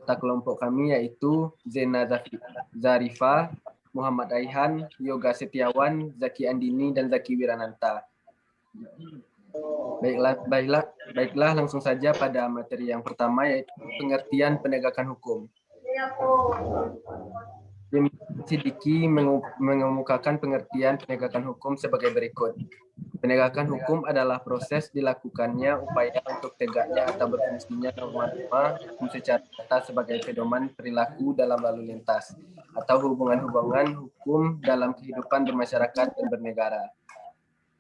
peserta kelompok kami yaitu Zena Zarifah, Muhammad Aihan, Yoga Setiawan, Zaki Andini, dan Zaki Wirananta. Baiklah, langsung saja pada materi yang pertama, yaitu pengertian penegakan hukum. Sidiki mengemukakan pengertian penegakan hukum sebagai berikut. Penegakan hukum adalah proses dilakukannya upaya untuk tegaknya atau berfungsinya norma-norma hukum secara nyata sebagai pedoman perilaku dalam lalu lintas atau hubungan-hubungan hukum dalam kehidupan bermasyarakat dan bernegara.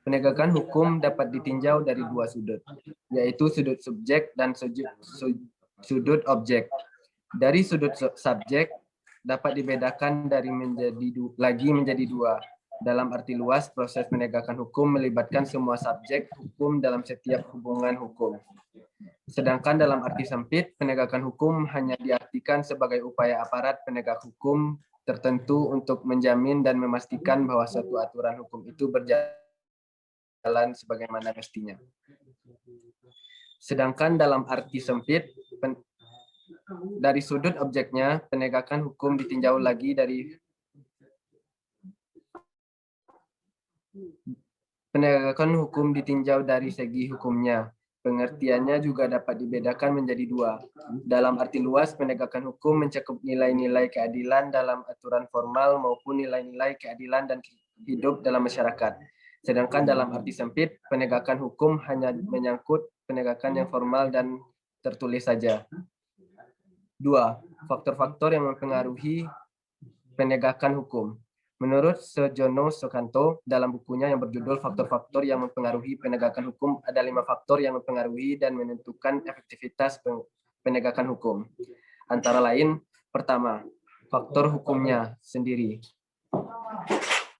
Penegakan hukum dapat ditinjau dari dua sudut, yaitu sudut subjek dan sudut objek. Dari sudut subjek dapat dibedakan menjadi dua. Dalam arti luas, proses penegakan hukum melibatkan semua subjek hukum dalam setiap hubungan hukum. Sedangkan dalam arti sempit, penegakan hukum hanya diartikan sebagai upaya aparat penegak hukum tertentu untuk menjamin dan memastikan bahwa suatu aturan hukum itu berjalan sebagaimana mestinya. Sedangkan dalam arti sempit, dari sudut objeknya, penegakan hukum ditinjau lagi dari segi hukumnya. Pengertiannya juga dapat dibedakan menjadi dua. Dalam arti luas, penegakan hukum mencakup nilai-nilai keadilan dalam aturan formal maupun nilai-nilai keadilan dan hidup dalam masyarakat. Sedangkan dalam arti sempit, penegakan hukum hanya menyangkut penegakan yang formal dan tertulis saja. 2. Faktor-faktor yang mempengaruhi penegakan hukum. Menurut Sejono Soekanto, dalam bukunya yang berjudul Faktor-faktor yang mempengaruhi penegakan hukum, ada 5 faktor yang mempengaruhi dan menentukan efektivitas penegakan hukum. Antara lain, pertama, faktor hukumnya sendiri.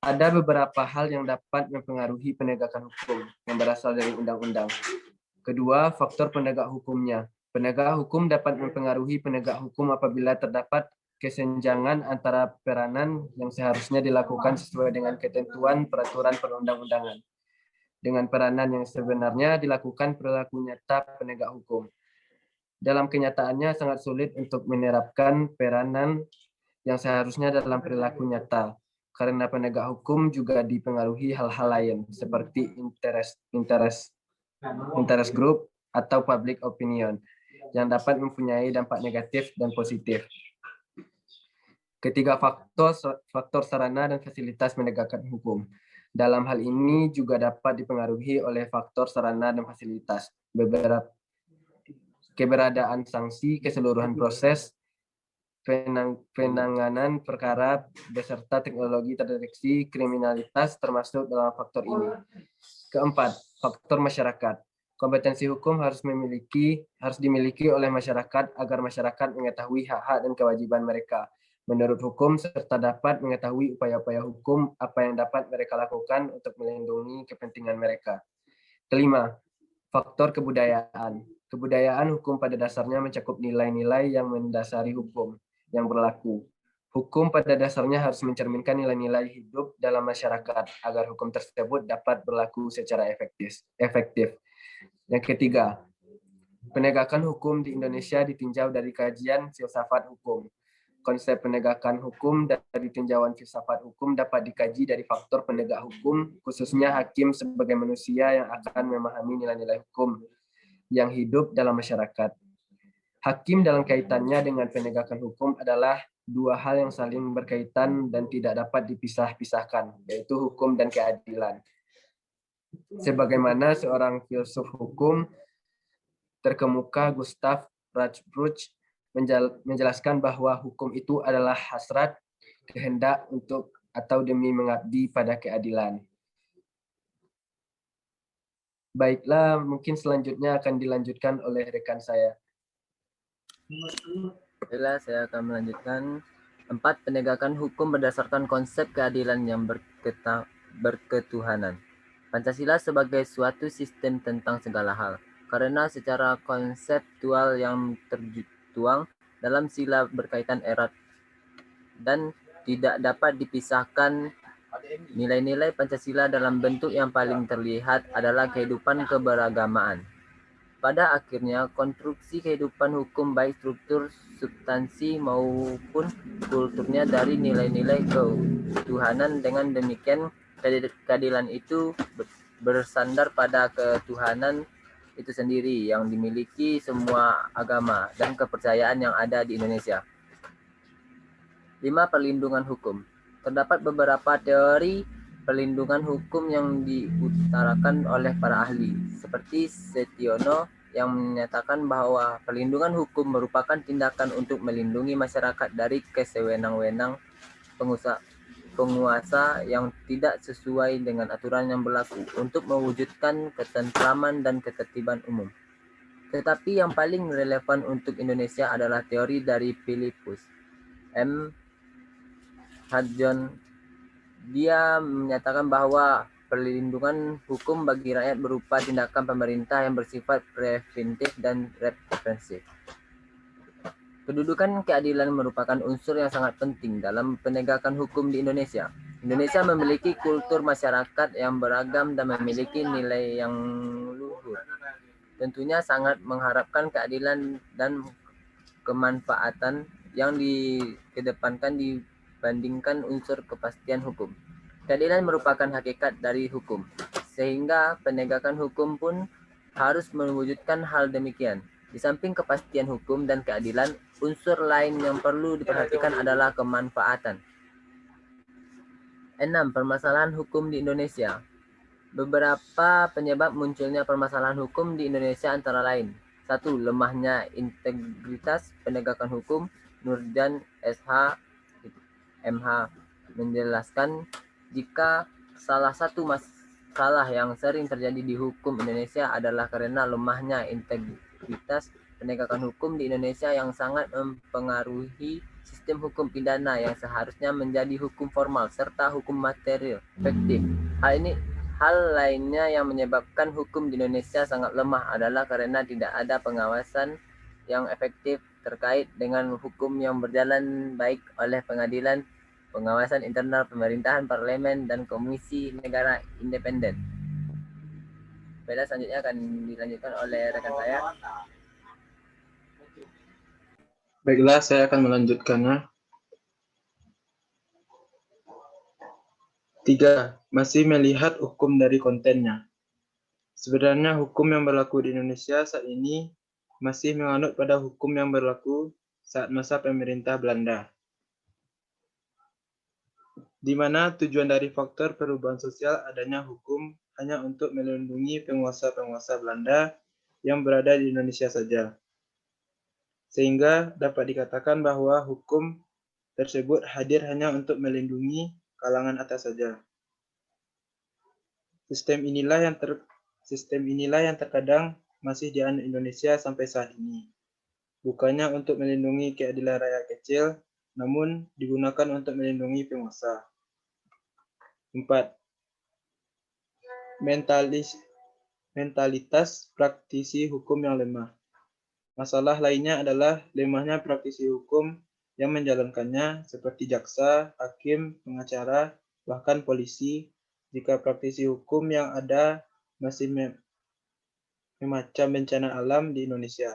Ada beberapa hal yang dapat mempengaruhi penegakan hukum yang berasal dari undang-undang. Kedua, faktor penegak hukumnya. Penegak hukum dapat mempengaruhi penegak hukum apabila terdapat kesenjangan antara peranan yang seharusnya dilakukan sesuai dengan ketentuan peraturan perundang-undangan dengan peranan yang sebenarnya dilakukan perilaku nyata penegak hukum. Dalam kenyataannya sangat sulit untuk menerapkan peranan yang seharusnya dalam perilaku nyata, karena penegak hukum juga dipengaruhi hal-hal lain seperti interest group atau public opinion yang dapat mempunyai dampak negatif dan positif. Ketiga, faktor sarana dan fasilitas penegakan hukum. Dalam hal ini juga dapat dipengaruhi oleh faktor sarana dan fasilitas. Keberadaan sanksi, keseluruhan proses, penanganan perkara, beserta teknologi terdeteksi kriminalitas termasuk dalam faktor ini. Keempat, faktor masyarakat. Kompetensi hukum harus dimiliki oleh masyarakat agar masyarakat mengetahui hak-hak dan kewajiban mereka menurut hukum serta dapat mengetahui upaya-upaya hukum apa yang dapat mereka lakukan untuk melindungi kepentingan mereka. Kelima, faktor kebudayaan. Kebudayaan hukum pada dasarnya mencakup nilai-nilai yang mendasari hukum yang berlaku. Hukum pada dasarnya harus mencerminkan nilai-nilai hidup dalam masyarakat agar hukum tersebut dapat berlaku secara efektif. Yang ketiga, penegakan hukum di Indonesia ditinjau dari kajian filsafat hukum. Konsep penegakan hukum dari tinjauan filsafat hukum dapat dikaji dari faktor penegak hukum, khususnya hakim sebagai manusia yang akan memahami nilai-nilai hukum yang hidup dalam masyarakat. Hakim dalam kaitannya dengan penegakan hukum adalah dua hal yang saling berkaitan dan tidak dapat dipisah-pisahkan, yaitu hukum dan keadilan. Sebagaimana seorang filsuf hukum terkemuka Gustav Rajbruch menjelaskan bahwa hukum itu adalah hasrat, kehendak untuk atau demi mengabdi pada keadilan. Baiklah, mungkin selanjutnya akan dilanjutkan oleh rekan saya. Baiklah, saya akan melanjutkan. 4. Penegakan hukum berdasarkan konsep keadilan yang berketuhanan. Pancasila sebagai suatu sistem tentang segala hal, karena secara konseptual yang tertuang dalam sila berkaitan erat dan tidak dapat dipisahkan. Nilai-nilai Pancasila dalam bentuk yang paling terlihat adalah kehidupan keberagamaan. 4. Pada akhirnya, konstruksi kehidupan hukum baik struktur, substansi maupun kulturnya dari nilai-nilai ketuhanan. Dengan demikian, keadilan itu bersandar pada ketuhanan itu sendiri yang dimiliki semua agama dan kepercayaan yang ada di Indonesia. 5. Perlindungan hukum. Terdapat beberapa teori perlindungan hukum yang diutarakan oleh para ahli, seperti Setiono yang menyatakan bahwa perlindungan hukum merupakan tindakan untuk melindungi masyarakat dari kesewenang-wenang penguasa yang tidak sesuai dengan aturan yang berlaku untuk mewujudkan ketentraman dan ketertiban umum. Tetapi yang paling relevan untuk Indonesia adalah teori dari Philippus M. Hadjon. Dia menyatakan bahwa perlindungan hukum bagi rakyat berupa tindakan pemerintah yang bersifat preventif dan represif. Kedudukan keadilan merupakan unsur yang sangat penting dalam penegakan hukum di Indonesia. Indonesia memiliki kultur masyarakat yang beragam dan memiliki nilai yang luhur. Tentunya sangat mengharapkan keadilan dan kemanfaatan yang dikedepankan dibandingkan unsur kepastian hukum. Keadilan merupakan hakikat dari hukum, sehingga penegakan hukum pun harus mewujudkan hal demikian. Di samping kepastian hukum dan keadilan, unsur lain yang perlu diperhatikan adalah kemanfaatan. 6. Permasalahan hukum di Indonesia. Beberapa penyebab munculnya permasalahan hukum di Indonesia antara lain: 1. Lemahnya integritas penegakan hukum. Nurjan SH MH menjelaskan, jika salah satu masalah yang sering terjadi di hukum Indonesia adalah karena lemahnya integritas penegakan hukum di Indonesia yang sangat mempengaruhi sistem hukum pidana yang seharusnya menjadi hukum formal serta hukum material efektif. Hal lainnya yang menyebabkan hukum di Indonesia sangat lemah adalah karena tidak ada pengawasan yang efektif terkait dengan hukum yang berjalan baik oleh pengadilan, pengawasan internal pemerintahan, parlemen, dan komisi negara independen. Baiklah, selanjutnya akan dilanjutkan oleh rekan saya. Baiklah, saya akan melanjutkannya. 3. Masih melihat hukum dari kontennya. Sebenarnya hukum yang berlaku di Indonesia saat ini masih menganut pada hukum yang berlaku saat masa pemerintah Belanda, di mana tujuan dari faktor perubahan sosial adanya hukum hanya untuk melindungi penguasa-penguasa Belanda yang berada di Indonesia saja. Sehingga dapat dikatakan bahwa hukum tersebut hadir hanya untuk melindungi kalangan atas saja. Sistem inilah yang terkadang masih dianut Indonesia sampai saat ini. Bukannya untuk melindungi keadilan rakyat kecil, namun digunakan untuk melindungi penguasa. 4. Mentalitas praktisi hukum yang lemah. Masalah lainnya adalah lemahnya praktisi hukum yang menjalankannya, seperti jaksa, hakim, pengacara, bahkan polisi, jika praktisi hukum yang ada masih memacam bencana alam di Indonesia.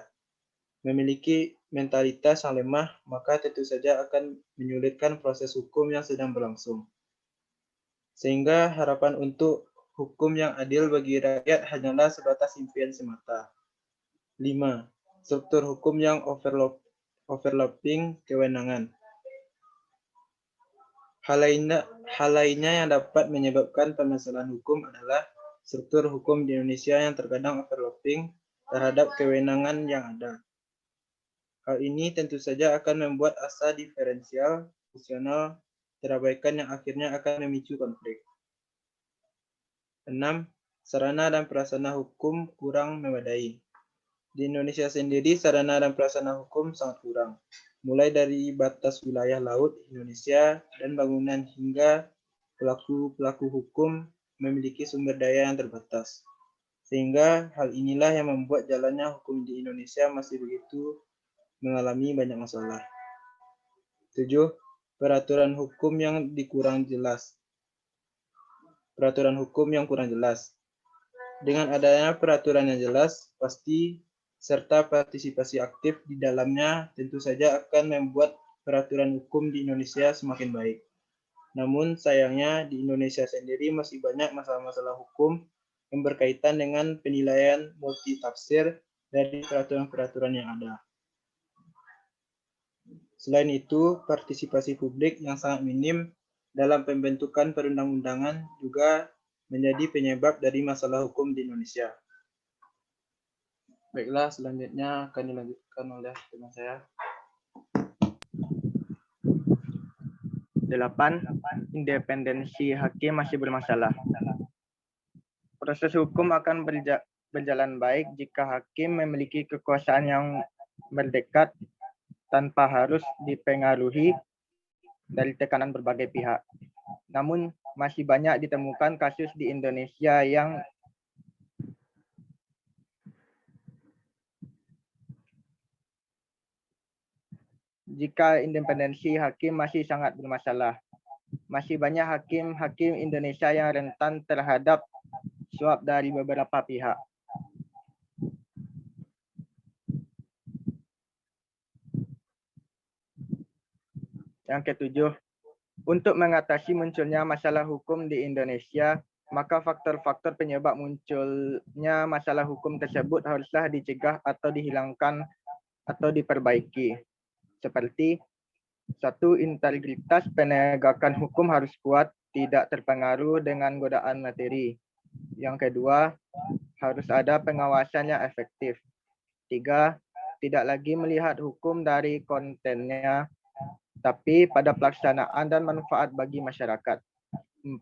Memiliki mentalitas yang lemah, maka tentu saja akan menyulitkan proses hukum yang sedang berlangsung. Sehingga harapan untuk hukum yang adil bagi rakyat hanyalah sebatas impian semata. 5. Struktur hukum yang overlapping kewenangan. Hal lainnya yang dapat menyebabkan permasalahan hukum adalah struktur hukum di Indonesia yang terkadang overlapping terhadap kewenangan yang ada. Hal ini tentu saja akan membuat asa diferensial fungsional terabaikan yang akhirnya akan memicu konflik. 6. Sarana dan prasarana hukum kurang memadai. Di Indonesia sendiri, sarana dan prasarana hukum sangat kurang, mulai dari batas wilayah laut Indonesia dan bangunan hingga pelaku-pelaku hukum memiliki sumber daya yang terbatas. Sehingga hal inilah yang membuat jalannya hukum di Indonesia masih begitu mengalami banyak masalah. 7. Peraturan hukum yang kurang jelas. Peraturan hukum yang kurang jelas. Dengan adanya peraturan yang jelas, pasti serta partisipasi aktif di dalamnya tentu saja akan membuat peraturan hukum di Indonesia semakin baik. Namun sayangnya di Indonesia sendiri masih banyak masalah-masalah hukum yang berkaitan dengan penilaian multitafsir dari peraturan-peraturan yang ada. Selain itu, partisipasi publik yang sangat minim dalam pembentukan perundang-undangan juga menjadi penyebab dari masalah hukum di Indonesia. Baiklah, selanjutnya akan dilanjutkan oleh teman saya. 8. Independensi hakim masih bermasalah. Proses hukum akan berjalan baik jika hakim memiliki kekuasaan yang mendekat tanpa harus dipengaruhi dari tekanan berbagai pihak. Namun, masih banyak ditemukan kasus di Indonesia yang jika independensi hakim masih sangat bermasalah. Masih banyak hakim-hakim Indonesia yang rentan terhadap suap dari beberapa pihak. Yang ketujuh, untuk mengatasi munculnya masalah hukum di Indonesia, maka faktor-faktor penyebab munculnya masalah hukum tersebut haruslah dicegah atau dihilangkan atau diperbaiki. Seperti 1. Integritas penegakan hukum harus kuat, tidak terpengaruh dengan godaan materi. Yang kedua, harus ada pengawasan yang efektif. 3. Tidak lagi melihat hukum dari kontennya, tapi pada pelaksanaan dan manfaat bagi masyarakat. 4.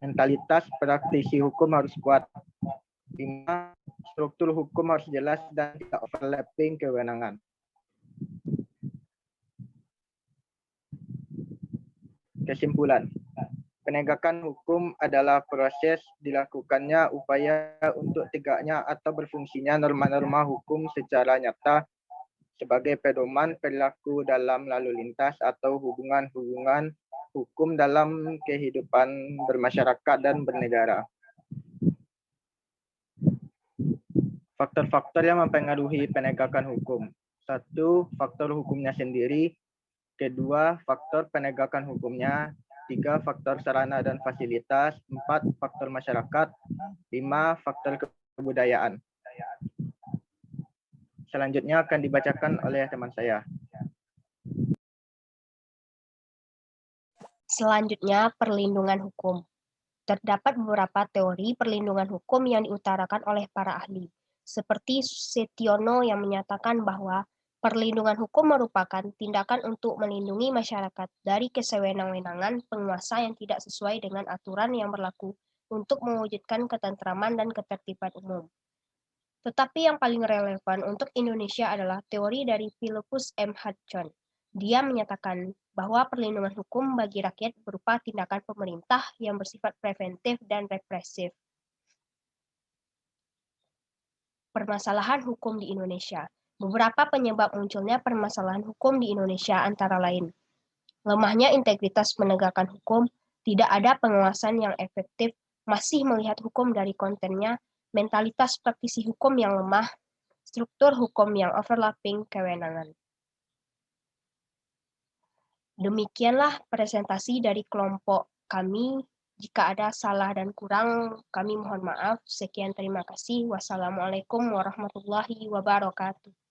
Mentalitas praktisi hukum harus kuat. 5. Struktur hukum harus jelas dan tidak overlapping kewenangan. Kesimpulan, penegakan hukum adalah proses dilakukannya upaya untuk tegaknya atau berfungsinya norma-norma hukum secara nyata sebagai pedoman perilaku dalam lalu lintas atau hubungan-hubungan hukum dalam kehidupan bermasyarakat dan bernegara. Faktor-faktor yang mempengaruhi penegakan hukum. 1. Faktor hukumnya sendiri. 2. Faktor penegakan hukumnya. 3. Faktor sarana dan fasilitas. 4. Faktor masyarakat. 5. Faktor kebudayaan. Selanjutnya akan dibacakan oleh teman saya. Selanjutnya, perlindungan hukum. Terdapat beberapa teori perlindungan hukum yang diutarakan oleh para ahli, seperti Setiono yang menyatakan bahwa perlindungan hukum merupakan tindakan untuk melindungi masyarakat dari kesewenang-wenangan penguasa yang tidak sesuai dengan aturan yang berlaku untuk mewujudkan ketentraman dan ketertiban umum. Tetapi yang paling relevan untuk Indonesia adalah teori dari Philippus M. Hudson. Dia menyatakan bahwa perlindungan hukum bagi rakyat berupa tindakan pemerintah yang bersifat preventif dan represif. Permasalahan hukum di Indonesia. Beberapa penyebab munculnya permasalahan hukum di Indonesia antara lain: lemahnya integritas penegakan hukum, tidak ada pengawasan yang efektif, masih melihat hukum dari kontennya, mentalitas praktisi hukum yang lemah, struktur hukum yang overlapping kewenangan. Demikianlah presentasi dari kelompok kami. Jika ada salah dan kurang, kami mohon maaf. Sekian, terima kasih. Wassalamualaikum warahmatullahi wabarakatuh.